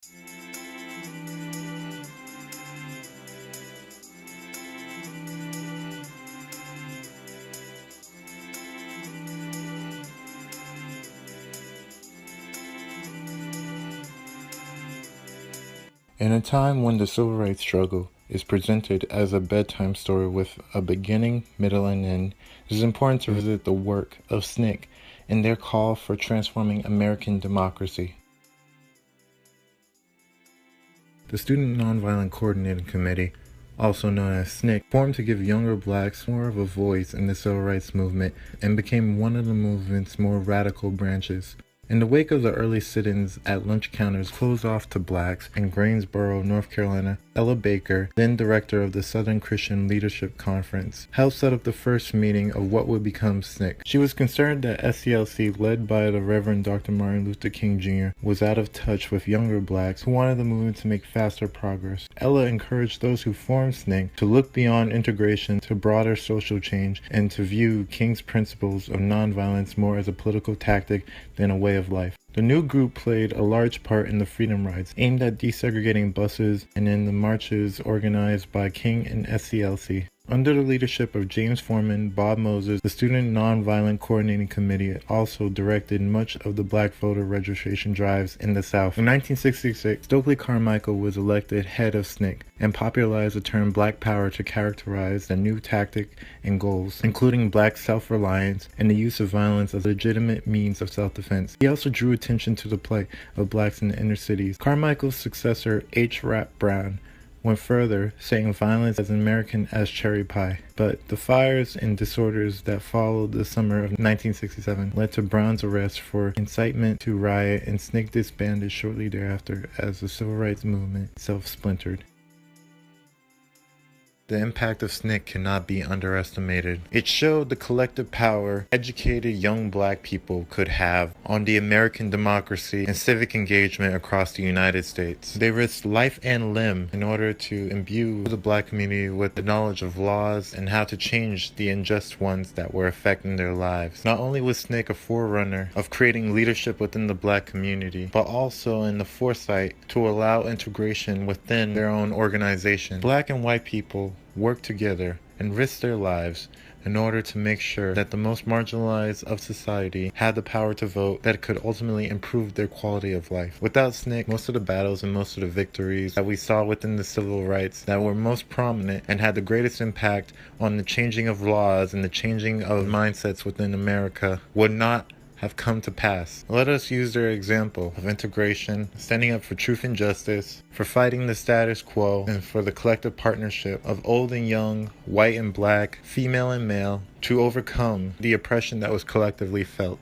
In a time when the civil rights struggle is presented as a bedtime story with a beginning, middle, and end, it is important to visit the work of SNCC and their call for transforming American democracy. The Student Nonviolent Coordinating Committee, also known as SNCC, formed to give younger blacks more of a voice in the civil rights movement and became one of the movement's more radical branches. In the wake of the early sit-ins at lunch counters closed off to blacks in Greensboro, North Carolina, Ella Baker, then director of the Southern Christian Leadership Conference, helped set up the first meeting of what would become SNCC. She was concerned that SCLC, led by the Reverend Dr. Martin Luther King Jr., was out of touch with younger blacks who wanted the movement to make faster progress. Ella encouraged those who formed SNCC to look beyond integration to broader social change and to view King's principles of nonviolence more as a political tactic than a way of life. The new group played a large part in the freedom rides, aimed at desegregating buses and in the marches organized by King and SCLC. Under the leadership of James Foreman, Bob Moses, the Student Nonviolent Coordinating Committee also directed much of the black voter registration drives in the South. In 1966, Stokely Carmicheal was elected head of SNCC and popularized the term Black Power to characterize the new tactic and goals, including black self-reliance and the use of violence as a legitimate means of self-defense. He also drew attention to the plight of blacks in the inner cities. Carmichael's successor, H. Rap Brown, went further, saying violence as American as cherry pie. But the fires and disorders that followed the summer of 1967 led to Brown's arrest for incitement to riot, and SNCC disbanded shortly thereafter as the civil rights movement self-splintered. The impact of SNCC cannot be underestimated. It showed the collective power educated young black people could have on the American democracy and civic engagement across the United States. They risked life and limb in order to imbue the black community with the knowledge of laws and how to change the unjust ones that were affecting their lives. Not only was SNCC a forerunner of creating leadership within the black community, but also in the foresight to allow integration within their own organization. Black and white people work together and risk their lives in order to make sure that the most marginalized of society had the power to vote that could ultimately improve their quality of life. Without SNCC, most of the battles and most of the victories that we saw within the civil rights that were most prominent and had the greatest impact on the changing of laws and the changing of mindsets within America would not have come to pass. Let us use their example of integration, standing up for truth and justice, for fighting the status quo, and for the collective partnership of old and young, white and black, female and male, to overcome the oppression that was collectively felt.